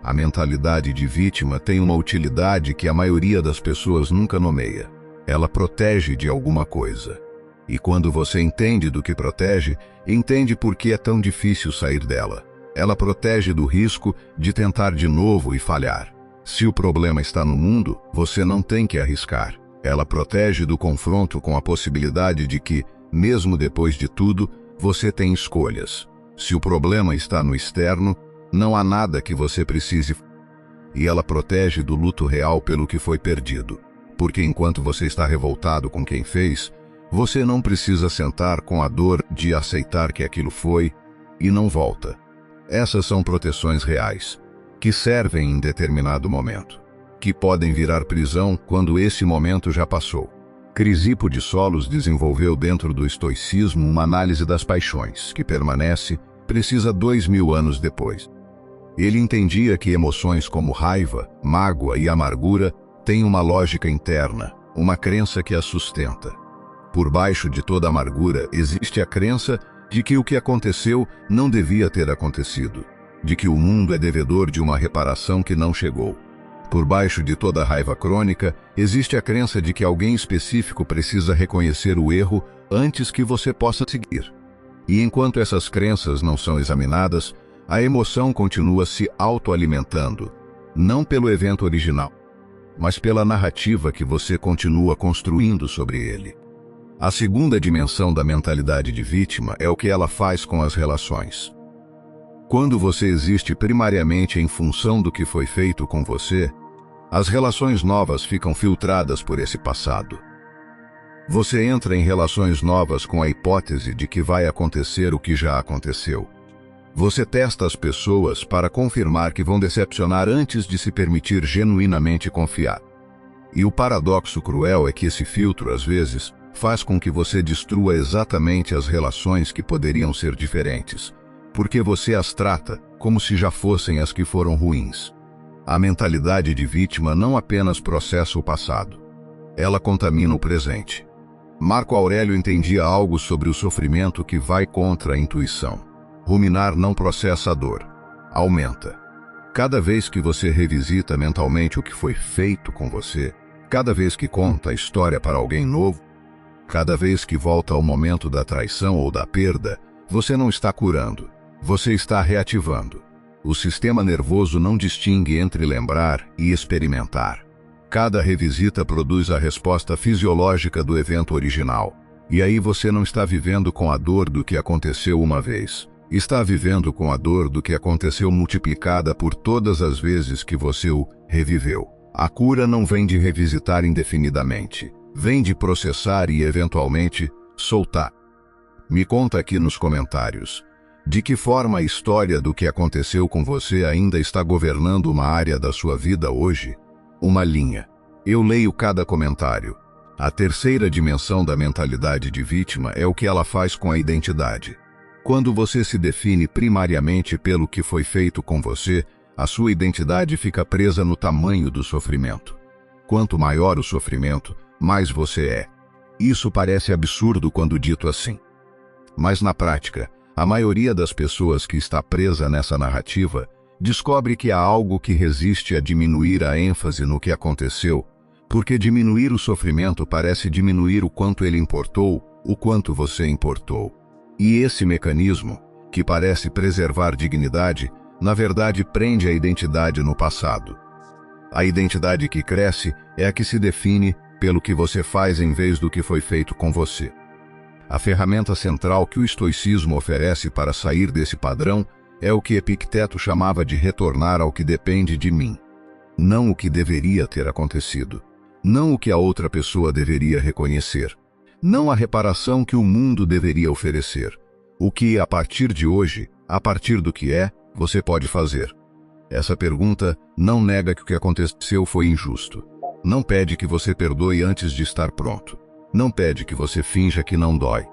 A mentalidade de vítima tem uma utilidade que a maioria das pessoas nunca nomeia. Ela protege de alguma coisa. E quando você entende do que protege, entende por que é tão difícil sair dela. Ela protege do risco de tentar de novo e falhar. Se o problema está no mundo, você não tem que arriscar. Ela protege do confronto com a possibilidade de que, mesmo depois de tudo, você tem escolhas. Se o problema está no externo, não há nada que você precise. E ela protege do luto real pelo que foi perdido. Porque enquanto você está revoltado com quem fez, você não precisa sentar com a dor de aceitar que aquilo foi e não volta. Essas são proteções reais, que servem em determinado momento, que podem virar prisão quando esse momento já passou. Crisipo de Solos desenvolveu dentro do estoicismo uma análise das paixões, que permanece, precisa 2000 anos depois. Ele entendia que emoções como raiva, mágoa e amargura têm uma lógica interna, uma crença que as sustenta. Por baixo de toda amargura existe a crença de que o que aconteceu não devia ter acontecido, de que o mundo é devedor de uma reparação que não chegou. Por baixo de toda raiva crônica, existe a crença de que alguém específico precisa reconhecer o erro antes que você possa seguir. E enquanto essas crenças não são examinadas, a emoção continua se autoalimentando, não pelo evento original, mas pela narrativa que você continua construindo sobre ele. A segunda dimensão da mentalidade de vítima é o que ela faz com as relações. Quando você existe primariamente em função do que foi feito com você, as relações novas ficam filtradas por esse passado. Você entra em relações novas com a hipótese de que vai acontecer o que já aconteceu. Você testa as pessoas para confirmar que vão decepcionar antes de se permitir genuinamente confiar. E o paradoxo cruel é que esse filtro, às vezes, faz com que você destrua exatamente as relações que poderiam ser diferentes, porque você as trata como se já fossem as que foram ruins. A mentalidade de vítima não apenas processa o passado, ela contamina o presente. Marco Aurélio entendia algo sobre o sofrimento que vai contra a intuição. Ruminar não processa a dor, aumenta. Cada vez que você revisita mentalmente o que foi feito com você, cada vez que conta a história para alguém novo, cada vez que volta ao momento da traição ou da perda, você não está curando, você está reativando. O sistema nervoso não distingue entre lembrar e experimentar. Cada revisita produz a resposta fisiológica do evento original. E aí você não está vivendo com a dor do que aconteceu uma vez. Está vivendo com a dor do que aconteceu multiplicada por todas as vezes que você o reviveu. A cura não vem de revisitar indefinidamente. Vem de processar e, eventualmente, soltar. Me conta aqui nos comentários. De que forma a história do que aconteceu com você ainda está governando uma área da sua vida hoje? Uma linha. Eu leio cada comentário. A terceira dimensão da mentalidade de vítima é o que ela faz com a identidade. Quando você se define primariamente pelo que foi feito com você, a sua identidade fica presa no tamanho do sofrimento. Quanto maior o sofrimento, mais você é. Isso parece absurdo quando dito assim. Mas na prática, a maioria das pessoas que está presa nessa narrativa descobre que há algo que resiste a diminuir a ênfase no que aconteceu, porque diminuir o sofrimento parece diminuir o quanto ele importou, o quanto você importou. E esse mecanismo, que parece preservar dignidade, na verdade prende a identidade no passado. A identidade que cresce é a que se define pelo que você faz em vez do que foi feito com você. A ferramenta central que o estoicismo oferece para sair desse padrão é o que Epicteto chamava de retornar ao que depende de mim. Não o que deveria ter acontecido. Não o que a outra pessoa deveria reconhecer. Não a reparação que o mundo deveria oferecer. O que, a partir de hoje, a partir do que é, você pode fazer. Essa pergunta não nega que o que aconteceu foi injusto. Não pede que você perdoe antes de estar pronto. Não pede que você finja que não dói.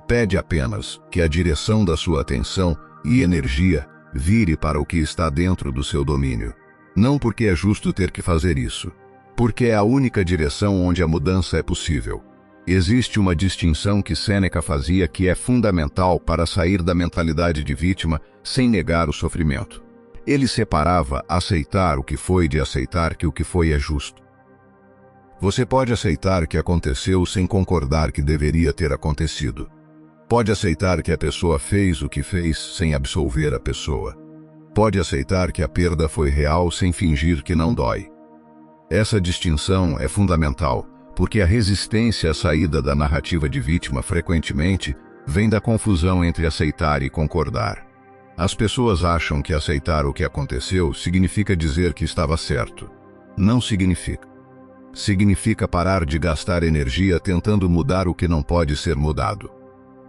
Pede apenas que a direção da sua atenção e energia vire para o que está dentro do seu domínio. Não porque é justo ter que fazer isso, porque é a única direção onde a mudança é possível. Existe uma distinção que Sêneca fazia que é fundamental para sair da mentalidade de vítima sem negar o sofrimento. Ele separava aceitar o que foi de aceitar que o que foi é justo. Você pode aceitar que aconteceu sem concordar que deveria ter acontecido. Pode aceitar que a pessoa fez o que fez sem absolver a pessoa. Pode aceitar que a perda foi real sem fingir que não dói. Essa distinção é fundamental, porque a resistência à saída da narrativa de vítima frequentemente vem da confusão entre aceitar e concordar. As pessoas acham que aceitar o que aconteceu significa dizer que estava certo. Não significa. Significa parar de gastar energia tentando mudar o que não pode ser mudado.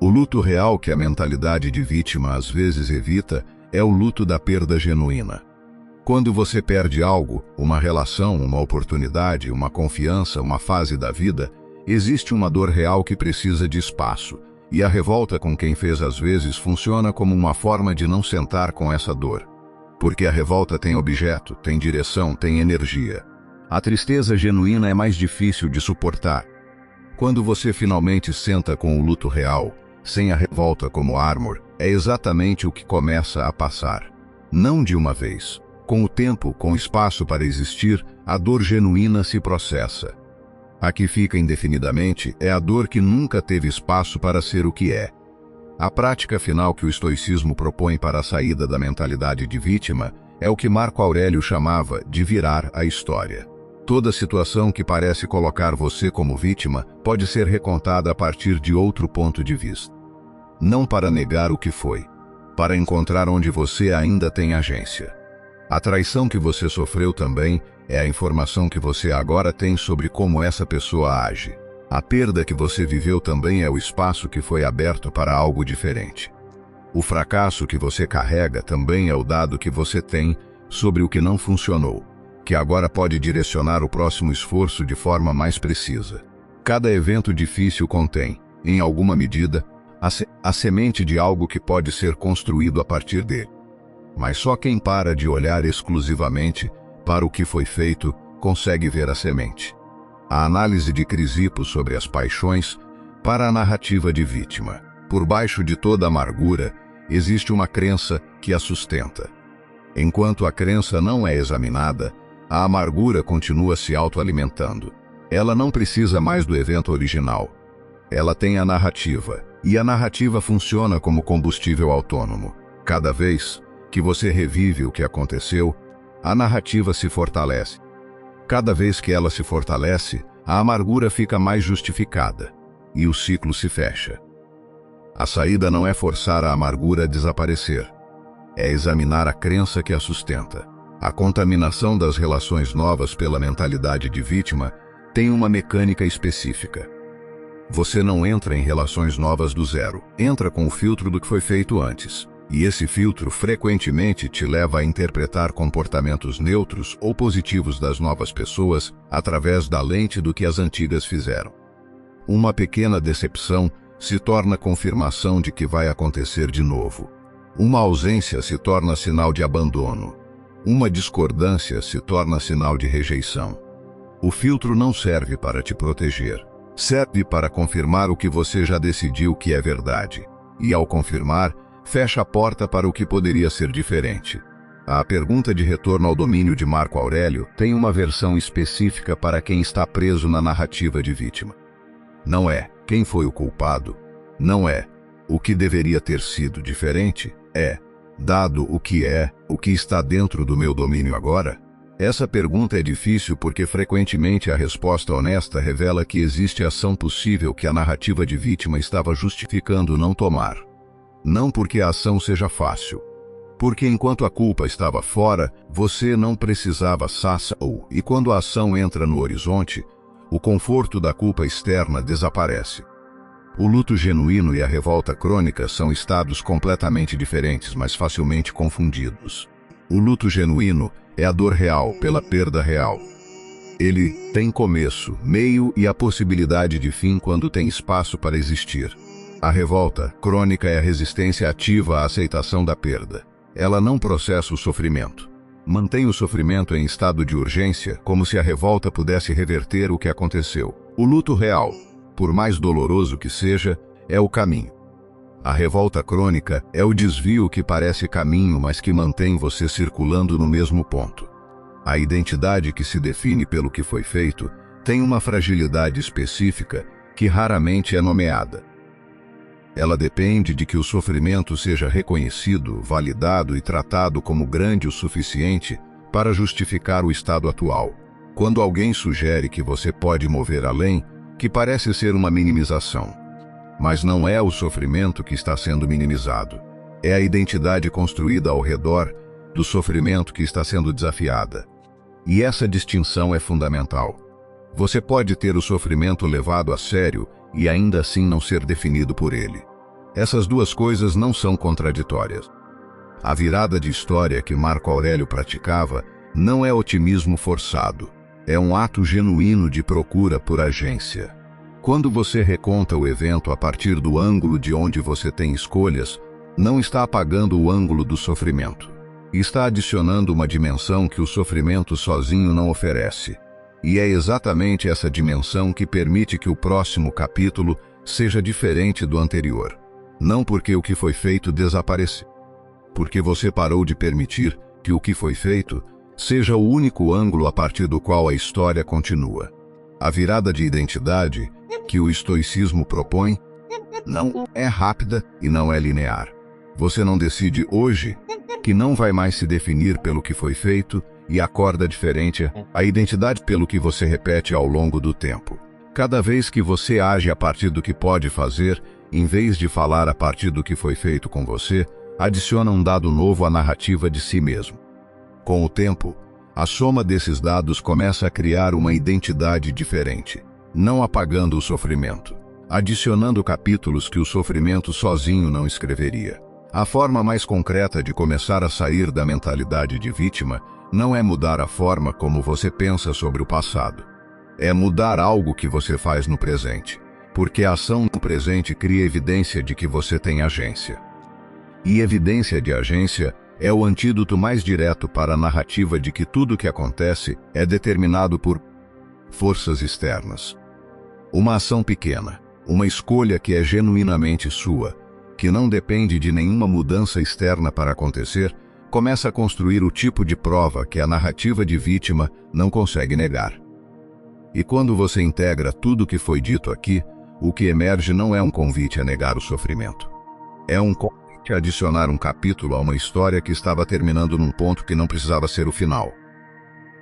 O luto real que a mentalidade de vítima às vezes evita é o luto da perda genuína. Quando você perde algo, uma relação, uma oportunidade, uma confiança, uma fase da vida, existe uma dor real que precisa de espaço, e a revolta com quem fez às vezes funciona como uma forma de não sentar com essa dor. Porque a revolta tem objeto, tem direção, tem energia. A tristeza genuína é mais difícil de suportar. Quando você finalmente senta com o luto real, sem a revolta como armor, é exatamente o que começa a passar. Não de uma vez. Com o tempo, com espaço para existir, a dor genuína se processa. A que fica indefinidamente é a dor que nunca teve espaço para ser o que é. A prática final que o estoicismo propõe para a saída da mentalidade de vítima é o que Marco Aurélio chamava de virar a história. Toda situação que parece colocar você como vítima pode ser recontada a partir de outro ponto de vista. Não para negar o que foi, para encontrar onde você ainda tem agência. A traição que você sofreu também é a informação que você agora tem sobre como essa pessoa age. A perda que você viveu também é o espaço que foi aberto para algo diferente. O fracasso que você carrega também é o dado que você tem sobre o que não funcionou, que agora pode direcionar o próximo esforço de forma mais precisa. Cada evento difícil contém, em alguma medida, a semente de algo que pode ser construído a partir dele. Mas só quem para de olhar exclusivamente para o que foi feito consegue ver a semente. A análise de Crisipo sobre as paixões para a narrativa de vítima. Por baixo de toda amargura, existe uma crença que a sustenta. Enquanto a crença não é examinada, a amargura continua se autoalimentando. Ela não precisa mais do evento original. Ela tem a narrativa, e a narrativa funciona como combustível autônomo. Cada vez que você revive o que aconteceu, a narrativa se fortalece. Cada vez que ela se fortalece, a amargura fica mais justificada, e o ciclo se fecha. A saída não é forçar a amargura a desaparecer, é examinar a crença que a sustenta. A contaminação das relações novas pela mentalidade de vítima tem uma mecânica específica. Você não entra em relações novas do zero, entra com o filtro do que foi feito antes. E esse filtro frequentemente te leva a interpretar comportamentos neutros ou positivos das novas pessoas através da lente do que as antigas fizeram. Uma pequena decepção se torna confirmação de que vai acontecer de novo. Uma ausência se torna sinal de abandono. Uma discordância se torna sinal de rejeição. O filtro não serve para te proteger. Serve para confirmar o que você já decidiu que é verdade. E ao confirmar, fecha a porta para o que poderia ser diferente. A pergunta de retorno ao domínio de Marco Aurélio tem uma versão específica para quem está preso na narrativa de vítima. Não é quem foi o culpado, não é o que deveria ter sido diferente, é, dado o que está dentro do meu domínio agora? Essa pergunta é difícil porque frequentemente a resposta honesta revela que existe ação possível que a narrativa de vítima estava justificando não tomar. Não porque a ação seja fácil. Porque enquanto a culpa estava fora, você não precisava e quando a ação entra no horizonte, o conforto da culpa externa desaparece. O luto genuíno e a revolta crônica são estados completamente diferentes, mas facilmente confundidos. O luto genuíno é a dor real pela perda real. Ele tem começo, meio e a possibilidade de fim quando tem espaço para existir. A revolta crônica é a resistência ativa à aceitação da perda. Ela não processa o sofrimento. Mantém o sofrimento em estado de urgência, como se a revolta pudesse reverter o que aconteceu. O luto real, por mais doloroso que seja, é o caminho. A revolta crônica é o desvio que parece caminho, mas que mantém você circulando no mesmo ponto. A identidade que se define pelo que foi feito tem uma fragilidade específica que raramente é nomeada. Ela depende de que o sofrimento seja reconhecido, validado e tratado como grande o suficiente para justificar o estado atual. Quando alguém sugere que você pode mover além, que parece ser uma minimização. Mas não é o sofrimento que está sendo minimizado. É a identidade construída ao redor do sofrimento que está sendo desafiada. E essa distinção é fundamental. Você pode ter o sofrimento levado a sério e ainda assim não ser definido por ele. Essas duas coisas não são contraditórias. A virada de história que Marco Aurélio praticava não é otimismo forçado. É um ato genuíno de procura por agência. Quando você reconta o evento a partir do ângulo de onde você tem escolhas, não está apagando o ângulo do sofrimento. Está adicionando uma dimensão que o sofrimento sozinho não oferece. E é exatamente essa dimensão que permite que o próximo capítulo seja diferente do anterior. Não porque o que foi feito desapareceu. Porque você parou de permitir que o que foi feito seja o único ângulo a partir do qual a história continua. A virada de identidade que o estoicismo propõe não é rápida e não é linear. Você não decide hoje que não vai mais se definir pelo que foi feito e acorda diferente a identidade pelo que você repete ao longo do tempo. Cada vez que você age a partir do que pode fazer, em vez de falar a partir do que foi feito com você, adiciona um dado novo à narrativa de si mesmo. Com o tempo, a soma desses dados começa a criar uma identidade diferente, não apagando o sofrimento, adicionando capítulos que o sofrimento sozinho não escreveria. A forma mais concreta de começar a sair da mentalidade de vítima não é mudar a forma como você pensa sobre o passado. É mudar algo que você faz no presente, porque a ação no presente cria evidência de que você tem agência. E evidência de agência é o antídoto mais direto para a narrativa de que tudo o que acontece é determinado por forças externas. Uma ação pequena, uma escolha que é genuinamente sua, que não depende de nenhuma mudança externa para acontecer, começa a construir o tipo de prova que a narrativa de vítima não consegue negar. E quando você integra tudo o que foi dito aqui, o que emerge não é um convite a negar o sofrimento. É um convite a adicionar um capítulo a uma história que estava terminando num ponto que não precisava ser o final.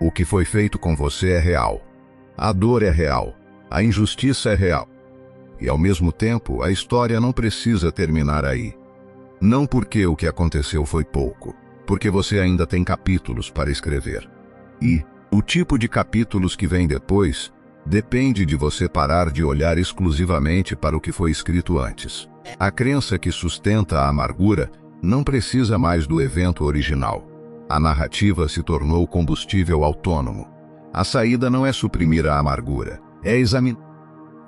O que foi feito com você é real. A dor é real. A injustiça é real. E ao mesmo tempo, a história não precisa terminar aí. Não porque o que aconteceu foi pouco, porque você ainda tem capítulos para escrever. E o tipo de capítulos que vem depois depende de você parar de olhar exclusivamente para o que foi escrito antes. A crença que sustenta a amargura não precisa mais do evento original. A narrativa se tornou combustível autônomo. A saída não é suprimir a amargura, é examinar.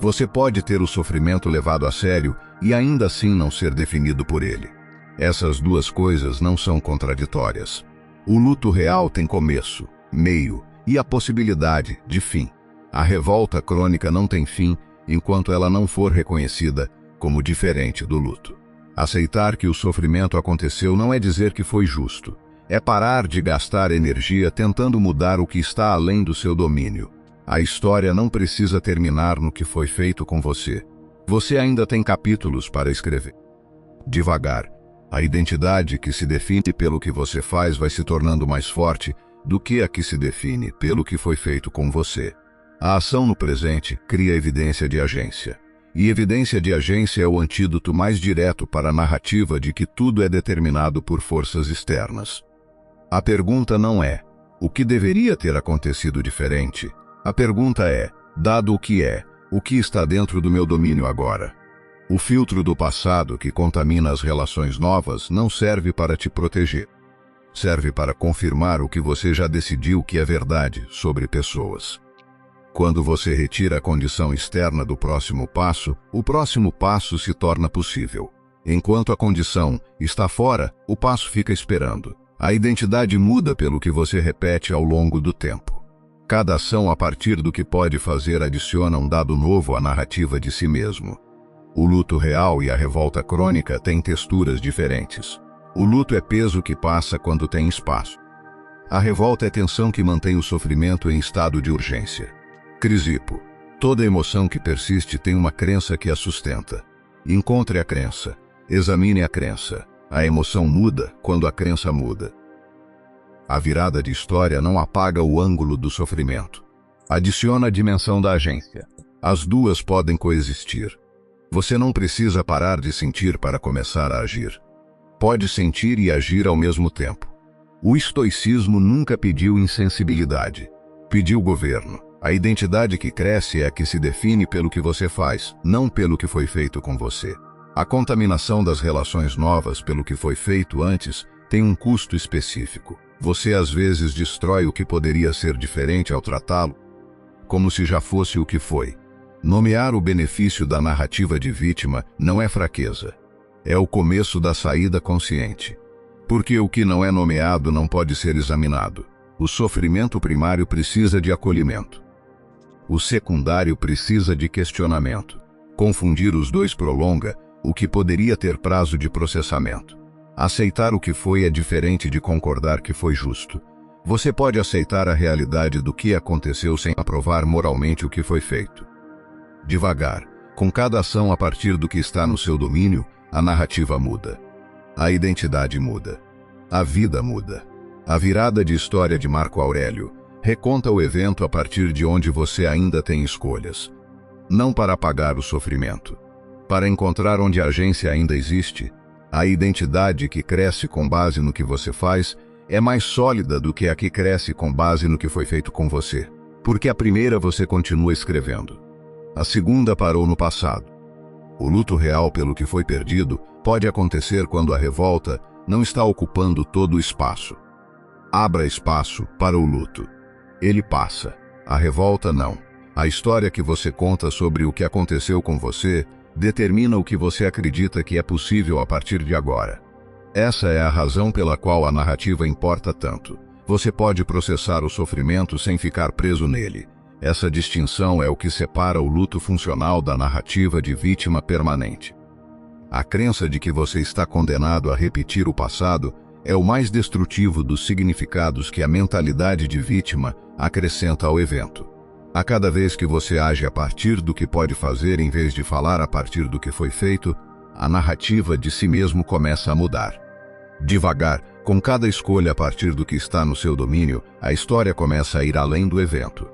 Você pode ter o sofrimento levado a sério e ainda assim não ser definido por ele. Essas duas coisas não são contraditórias. O luto real tem começo, meio e a possibilidade de fim. A revolta crônica não tem fim enquanto ela não for reconhecida como diferente do luto. Aceitar que o sofrimento aconteceu não é dizer que foi justo. É parar de gastar energia tentando mudar o que está além do seu domínio. A história não precisa terminar no que foi feito com você. Você ainda tem capítulos para escrever. Devagar, a identidade que se define pelo que você faz vai se tornando mais forte do que a que se define pelo que foi feito com você. A ação no presente cria evidência de agência. E evidência de agência é o antídoto mais direto para a narrativa de que tudo é determinado por forças externas. A pergunta não é, o que deveria ter acontecido diferente? A pergunta é, dado o que está dentro do meu domínio agora? O filtro do passado que contamina as relações novas não serve para te proteger. Serve para confirmar o que você já decidiu que é verdade sobre pessoas. Quando você retira a condição externa do próximo passo, o próximo passo se torna possível. Enquanto a condição está fora, o passo fica esperando. A identidade muda pelo que você repete ao longo do tempo. Cada ação a partir do que pode fazer adiciona um dado novo à narrativa de si mesmo. O luto real e a revolta crônica têm texturas diferentes. O luto é peso que passa quando tem espaço. A revolta é tensão que mantém o sofrimento em estado de urgência. Crisipo. Toda emoção que persiste tem uma crença que a sustenta. Encontre a crença. Examine a crença. A emoção muda quando a crença muda. A virada de história não apaga o ângulo do sofrimento. Adiciona a dimensão da agência. As duas podem coexistir. Você não precisa parar de sentir para começar a agir. Pode sentir e agir ao mesmo tempo. O estoicismo nunca pediu insensibilidade. Pediu governo. A identidade que cresce é a que se define pelo que você faz, não pelo que foi feito com você. A contaminação das relações novas pelo que foi feito antes tem um custo específico. Você às vezes destrói o que poderia ser diferente ao tratá-lo, como se já fosse o que foi. Nomear o benefício da narrativa de vítima não é fraqueza. É o começo da saída consciente. Porque o que não é nomeado não pode ser examinado. O sofrimento primário precisa de acolhimento. O secundário precisa de questionamento. Confundir os dois prolonga o que poderia ter prazo de processamento. Aceitar o que foi é diferente de concordar que foi justo. Você pode aceitar a realidade do que aconteceu sem aprovar moralmente o que foi feito. Devagar, com cada ação a partir do que está no seu domínio, a narrativa muda. A identidade muda. A vida muda. A virada de história de Marco Aurélio reconta o evento a partir de onde você ainda tem escolhas. Não para apagar o sofrimento. Para encontrar onde a agência ainda existe, a identidade que cresce com base no que você faz é mais sólida do que a que cresce com base no que foi feito com você. Porque a primeira você continua escrevendo. A segunda parou no passado. O luto real pelo que foi perdido pode acontecer quando a revolta não está ocupando todo o espaço. Abra espaço para o luto. Ele passa. A revolta não. A história que você conta sobre o que aconteceu com você determina o que você acredita que é possível a partir de agora. Essa é a razão pela qual a narrativa importa tanto. Você pode processar o sofrimento sem ficar preso nele. Essa distinção é o que separa o luto funcional da narrativa de vítima permanente. A crença de que você está condenado a repetir o passado é o mais destrutivo dos significados que a mentalidade de vítima acrescenta ao evento. A cada vez que você age a partir do que pode fazer em vez de falar a partir do que foi feito, a narrativa de si mesmo começa a mudar. Devagar, com cada escolha a partir do que está no seu domínio, a história começa a ir além do evento.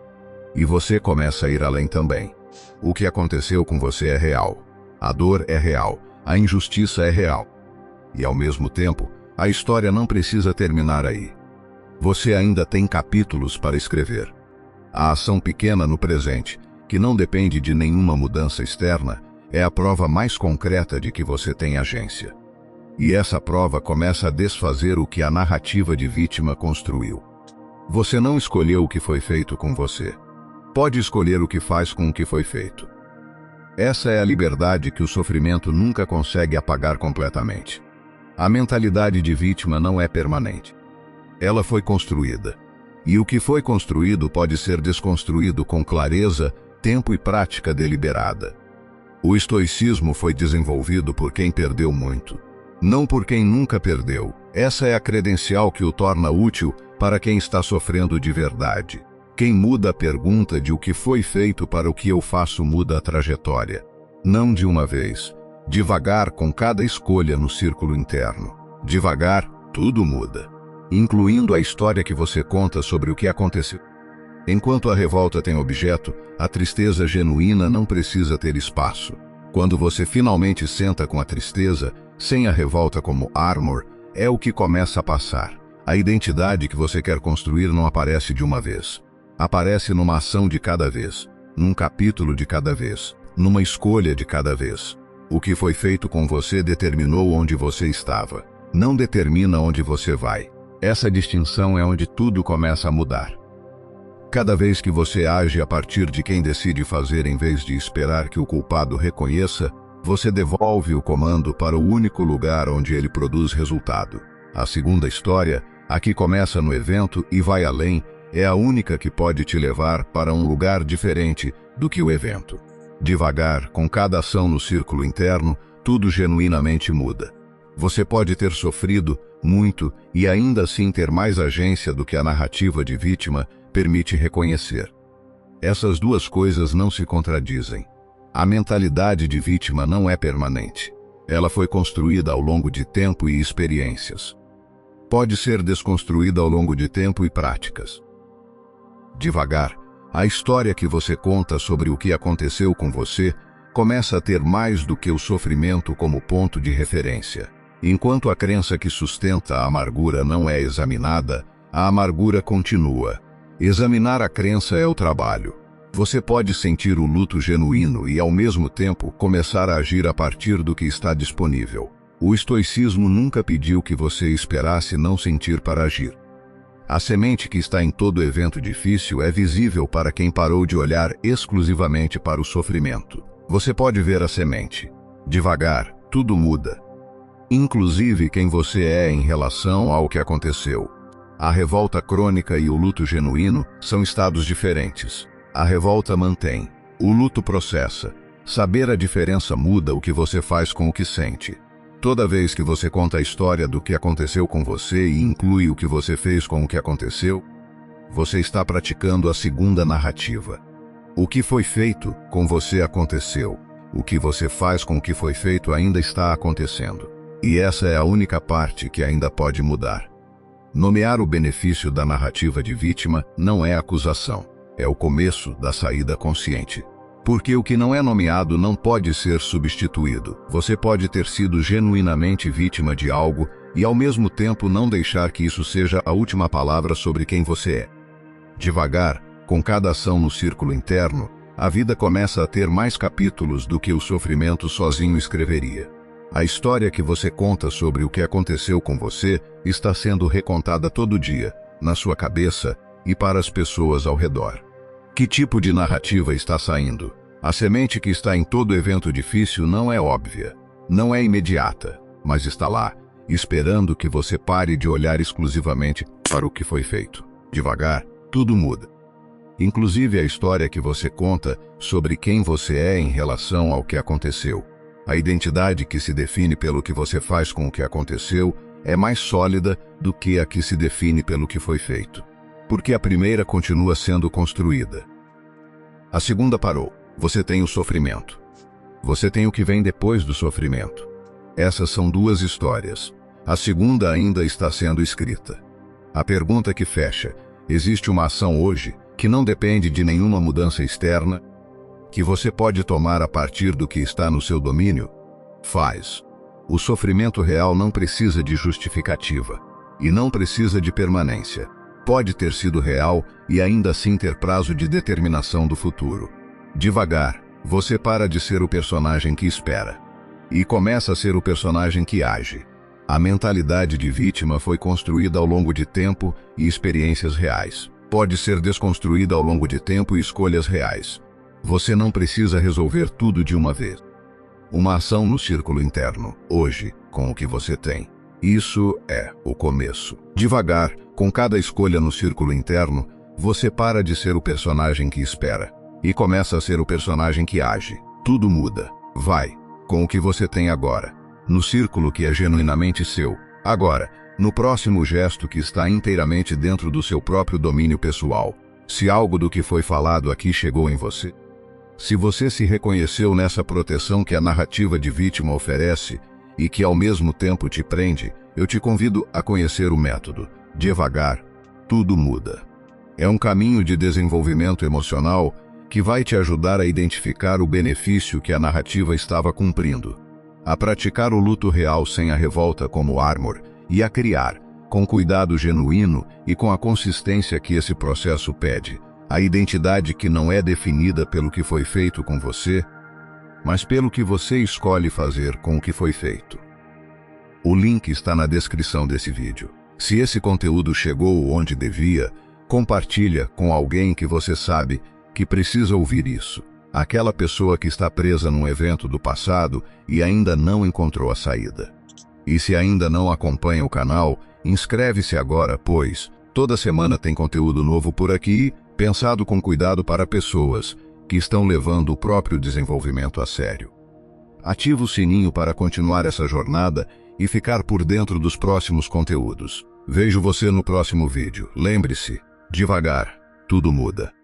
E você começa a ir além também. O que aconteceu com você é real. A dor é real. A injustiça é real. E ao mesmo tempo, a história não precisa terminar aí. Você ainda tem capítulos para escrever. A ação pequena no presente, que não depende de nenhuma mudança externa, é a prova mais concreta de que você tem agência. E essa prova começa a desfazer o que a narrativa de vítima construiu. Você não escolheu o que foi feito com você. Pode escolher o que faz com o que foi feito. Essa é a liberdade que o sofrimento nunca consegue apagar completamente. A mentalidade de vítima não é permanente. Ela foi construída. E o que foi construído pode ser desconstruído com clareza, tempo e prática deliberada. O estoicismo foi desenvolvido por quem perdeu muito, não por quem nunca perdeu. Essa é a credencial que o torna útil para quem está sofrendo de verdade. Quem muda a pergunta de o que foi feito para o que eu faço muda a trajetória. Não de uma vez. Devagar, com cada escolha no círculo interno. Devagar, tudo muda. Incluindo a história que você conta sobre o que aconteceu. Enquanto a revolta tem objeto, a tristeza genuína não precisa ter espaço. Quando você finalmente senta com a tristeza, sem a revolta como armor, é o que começa a passar. A identidade que você quer construir não aparece de uma vez. Aparece numa ação de cada vez, num capítulo de cada vez, numa escolha de cada vez. O que foi feito com você determinou onde você estava. Não determina onde você vai. Essa distinção é onde tudo começa a mudar. Cada vez que você age a partir de quem decide fazer em vez de esperar que o culpado reconheça, você devolve o comando para o único lugar onde ele produz resultado. A segunda história, a que começa no evento e vai além, é a única que pode te levar para um lugar diferente do que o evento. Devagar, com cada ação no círculo interno, tudo genuinamente muda. Você pode ter sofrido muito e ainda assim ter mais agência do que a narrativa de vítima permite reconhecer. Essas duas coisas não se contradizem. A mentalidade de vítima não é permanente. Ela foi construída ao longo de tempo e experiências. Pode ser desconstruída ao longo de tempo e práticas. Devagar, a história que você conta sobre o que aconteceu com você começa a ter mais do que o sofrimento como ponto de referência. Enquanto a crença que sustenta a amargura não é examinada, a amargura continua. Examinar a crença é o trabalho. Você pode sentir o luto genuíno e, ao mesmo tempo, começar a agir a partir do que está disponível. O estoicismo nunca pediu que você esperasse não sentir para agir. A semente que está em todo evento difícil é visível para quem parou de olhar exclusivamente para o sofrimento. Você pode ver a semente. Devagar, tudo muda. Inclusive quem você é em relação ao que aconteceu. A revolta crônica e o luto genuíno são estados diferentes. A revolta mantém. O luto processa. Saber a diferença muda o que você faz com o que sente. Toda vez que você conta a história do que aconteceu com você e inclui o que você fez com o que aconteceu, você está praticando a segunda narrativa. O que foi feito com você aconteceu. O que você faz com o que foi feito ainda está acontecendo. E essa é a única parte que ainda pode mudar. Nomear o benefício da narrativa de vítima não é acusação. É o começo da saída consciente. Porque o que não é nomeado não pode ser substituído. Você pode ter sido genuinamente vítima de algo e, ao mesmo tempo, não deixar que isso seja a última palavra sobre quem você é. Devagar, com cada ação no círculo interno, a vida começa a ter mais capítulos do que o sofrimento sozinho escreveria. A história que você conta sobre o que aconteceu com você está sendo recontada todo dia, na sua cabeça e para as pessoas ao redor. Que tipo de narrativa está saindo? A semente que está em todo evento difícil não é óbvia, não é imediata, mas está lá, esperando que você pare de olhar exclusivamente para o que foi feito. Devagar, tudo muda. Inclusive a história que você conta sobre quem você é em relação ao que aconteceu. A identidade que se define pelo que você faz com o que aconteceu é mais sólida do que a que se define pelo que foi feito. Porque a primeira continua sendo construída. A segunda parou. Você tem o sofrimento. Você tem o que vem depois do sofrimento. Essas são duas histórias. A segunda ainda está sendo escrita. A pergunta que fecha: existe uma ação hoje que não depende de nenhuma mudança externa, que você pode tomar a partir do que está no seu domínio? Faz. O sofrimento real não precisa de justificativa. E não precisa de permanência. Pode ter sido real e ainda assim ter prazo de determinação do futuro. Devagar, você para de ser o personagem que espera. E começa a ser o personagem que age. A mentalidade de vítima foi construída ao longo de tempo e experiências reais. Pode ser desconstruída ao longo de tempo e escolhas reais. Você não precisa resolver tudo de uma vez. Uma ação no círculo interno, hoje, com o que você tem. Isso é o começo. Devagar, com cada escolha no círculo interno, você para de ser o personagem que espera e começa a ser o personagem que age. Tudo muda. Vai, com o que você tem agora, no círculo que é genuinamente seu, agora, no próximo gesto que está inteiramente dentro do seu próprio domínio pessoal. Se algo do que foi falado aqui chegou em você, se você se reconheceu nessa proteção que a narrativa de vítima oferece e que ao mesmo tempo te prende, eu te convido a conhecer o método. Devagar, tudo muda. É um caminho de desenvolvimento emocional que vai te ajudar a identificar o benefício que a narrativa estava cumprindo, a praticar o luto real sem a revolta como armor e a criar, com cuidado genuíno e com a consistência que esse processo pede, a identidade que não é definida pelo que foi feito com você, mas pelo que você escolhe fazer com o que foi feito. O link está na descrição desse vídeo. Se esse conteúdo chegou onde devia, compartilha com alguém que você sabe que precisa ouvir isso. Aquela pessoa que está presa num evento do passado e ainda não encontrou a saída. E se ainda não acompanha o canal, inscreve-se agora, pois toda semana tem conteúdo novo por aqui, pensado com cuidado para pessoas que estão levando o próprio desenvolvimento a sério. Ativa o sininho para continuar essa jornada e ficar por dentro dos próximos conteúdos. Vejo você no próximo vídeo. Lembre-se, devagar, tudo muda.